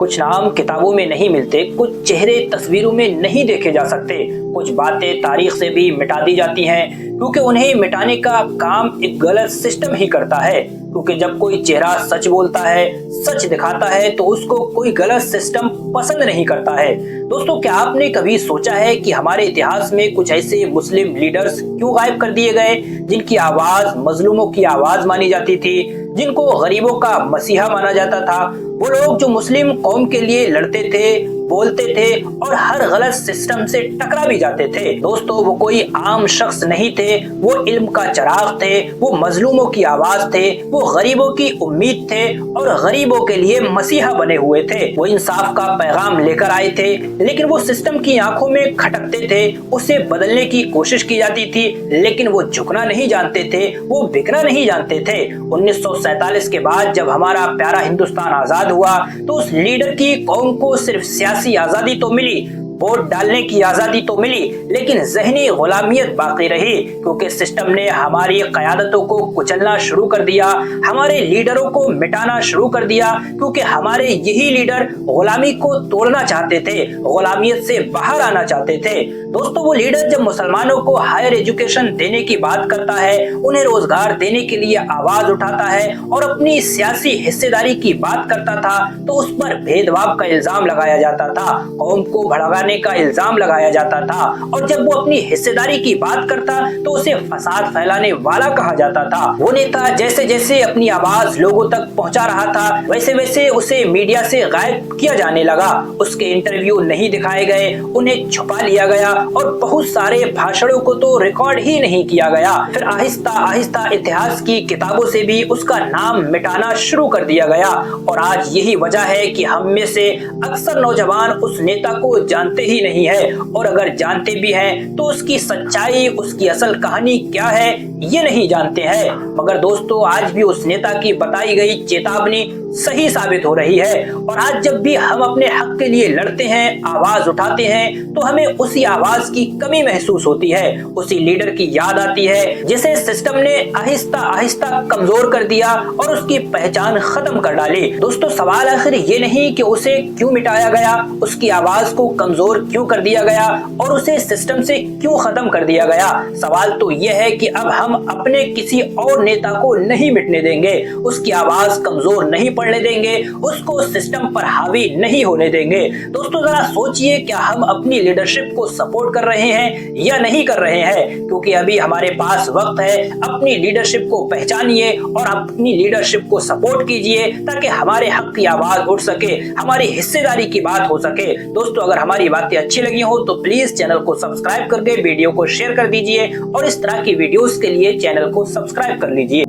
कुछ नाम किताबों में नहीं मिलते, कुछ चेहरे तस्वीरों में नहीं देखे जा सकते, कुछ बातें तारीख से भी मिटा दी जाती हैं क्योंकि उन्हें मिटाने का काम एक गलत सिस्टम ही करता है। क्योंकि जब कोई चेहरा सच बोलता है, सच दिखाता है, तो उसको कोई गलत सिस्टम पसंद नहीं करता है। दोस्तों, क्या आपने कभी सोचा है कि हमारे इतिहास में कुछ ऐसे मुस्लिम लीडर्स क्यों गायब कर दिए गए जिनकी आवाज मजलूमों की आवाज मानी जाती थी, जिनको गरीबों का मसीहा माना जाता था? वो लोग जो मुस्लिम कौम के लिए लड़ते थे, बोलते थे और हर गलत सिस्टम से टकरा भी जाते थे। दोस्तों, वो कोई आम शख्स नहीं थे, वो इल्म का चिराग थे, वो मजलूमों की आवाज थे, वो गरीबों की उम्मीद थे और गरीबों के लिए मसीहा बने हुए थे। वो इंसाफ का पैगाम लेकर आए थे, लेकिन वो सिस्टम की आंखों में खटकते थे। उसे बदलने की कोशिश की जाती थी, लेकिन वो झुकना नहीं जानते थे, वो बिकना नहीं जानते थे। 1947 के बाद जब हमारा प्यारा हिंदुस्तान आजाद हुआ तो उस लीडर की कौम को सिर्फ सियासी आजादी तो मिली, वोट डालने की आजादी तो मिली, लेकिन जहनी गुलामियत बाकी रही। क्योंकि सिस्टम ने हमारी क़यादतों को कुचलना शुरू कर दिया, हमारे लीडरों को मिटाना शुरू कर दिया, क्योंकि हमारे यही लीडर गुलामी को तोड़ना चाहते थे, गुलामियत से बाहर आना चाहते थे। दोस्तों, वो लीडर जब मुसलमानों को हायर एजुकेशन देने की बात करता है, उन्हें रोजगार देने के लिए आवाज उठाता है और अपनी सियासी हिस्सेदारी की बात करता था, तो उस पर भेदभाव का इल्जाम लगाया जाता था, कौम को भड़काने का इल्जाम लगाया जाता था। और जब वो अपनी हिस्सेदारी की बात करता तो उसे फसाद फैलाने वाला कहा जाता था। वो नेता जैसे जैसे अपनी आवाज लोगों तक पहुंचा रहा था, वैसे वैसे उसे मीडिया से गायब किया जाने लगा। उसके इंटरव्यू नहीं दिखाए गए, उन्हें छुपा लिया गया और बहुत सारे भाषणों को तो रिकॉर्ड ही नहीं किया गया। फिर आहिस्ता आहिस्ता इतिहास की किताबों से भी उसका नाम मिटाना शुरू कर दिया गया। और आज यही वजह है कि हम में से अक्सर नौजवान उस नेता को जानते ही नहीं है, और अगर जानते भी हैं तो उसकी सच्चाई, उसकी असल कहानी क्या है, ये नहीं जानते हैं। मगर दोस्तों, आज भी उस नेता की बताई गई चेतावनी सही साबित हो रही है। और आज जब भी हम अपने हक के लिए लड़ते हैं, आवाज उठाते हैं, तो हमें उसी आवाज की कमी महसूस होती है, उसी लीडर की याद आती है जिसे सिस्टम ने आहिस्ता आहिस्ता कमजोर कर दिया और उसकी पहचान खत्म कर डाली। दोस्तों, सवाल आखिर ये नहीं कि उसे क्यों मिटाया गया, उसकी आवाज को कमजोर क्यों कर दिया गया और उसे सिस्टम से क्यों खत्म कर दिया गया। सवाल तो यह है कि अब हम अपने किसी और नेता को नहीं मिटने देंगे, उसकी आवाज कमजोर नहीं पड़ने देंगे, उसको सिस्टम पर हावी नहीं होने देंगे। दोस्तों, जरा सोचिए, क्या हम अपनी लीडरशिप को सपोर्ट कर रहे हैं या नहीं कर रहे हैं? क्योंकि अभी हमारे पास वक्त है, अपनी लीडरशिप को पहचानिए और अपनी लीडरशिप को सपोर्ट कीजिए ताकि हमारे हक की आवाज उठ सके, हमारी हिस्सेदारी की बात हो सके। दोस्तों, अगर हमारी बातें अच्छी लगी हो तो प्लीज चैनल को सब्सक्राइब करके वीडियो को शेयर कर दीजिए और इस तरह की वीडियोस के लिए चैनल को सब्सक्राइब कर लीजिए।